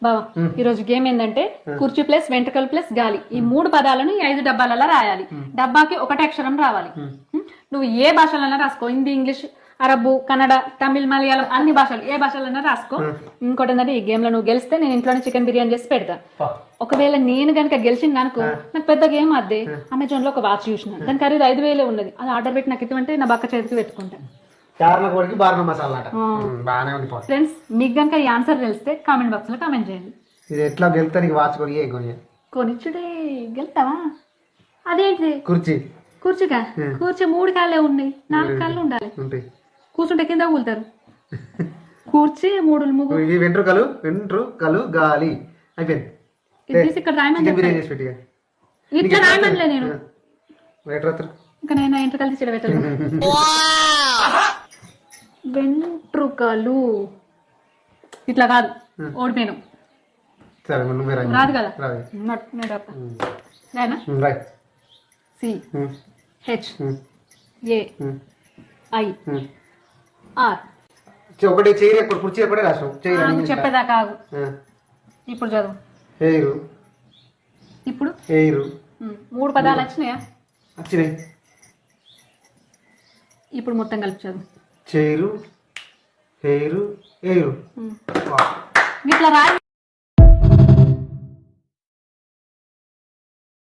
బావా ఈ రోజు గేమ్ ఏంటంటే కుర్చీ ప్లస్ వెంట్రుకలు ప్లస్ గాలి ఈ 3 పదాలను ఈ 5 డబ్బాలలో రాయాలి. డబ్బాకి ఒకటే అక్షరం రావాలి. నువ్వు ఏ భాషలైనా రాసుకో, హిందీ, ఇంగ్లీష్, అరబు, కన్నడ, తమిళ్, మలయాళం అన్ని భాషలు ఏ భాషలైనా రాసుకో. ఇంకోటి ఏంటంటే ఈ గేమ్ లో నువ్వు గెలిస్తే నేను ఇంట్లోనే చికెన్ బిర్యానీ చేసి పెడతా. ఒకవేళ నేను గనుక గెలిచింది అనుకో, నాకు పెద్ద గేమ్ అద్దే. అమెజాన్ లో ఒక వాచ్ చూసిన, దాని ఖరీదు 5,000 ఉన్నది. అది ఆర్డర్ పెట్టి నాకు ఇటువంటి నా పక్క చేతికి పెట్టుకుంటా. ఫ్రెండ్స్ మీకు గనుక ఈ ఆన్సర్ తెలిస్తే కామెంట్ బాక్స్ లో కామెంట్ చేయండి. ఇది ఎట్లా గెలుతా నీకు వాచ్ కొనిచ్చుడే గెలుతావా? అదేంటి కుర్చీ కూర్చుగా కూర్చో 3 కాళ్ళే ఉన్నాయి, 4 కాళ్ళు ఉండాలి. కూర్చుంటే కింద కూలుతారు. కూర్చి 3 వెంట్రుకలు గాలి అయిపోయింది. ఇక్కడ రాయమని ఇట్లా రాయమనిలే నేను ఇంకా నేను వెంట్రుకలు తీసి పెట్టాను. వెంట్రుకలు ఇట్లా కాదు, ఓడిపోయాను. రాదు కదా C H A I R. ఒకటి కుర్చీ ఒకటే రాసాం. చెప్పేదాకా ఆగు. ఇప్పుడు చదువు. ఇప్పుడు 3 పదాలు వచ్చినాయా? వచ్చినాయి. ఇప్పుడు మొత్తం కలిపి చదువు. చేరు హెయిరు ఏరు. ఇట్లా రాయి.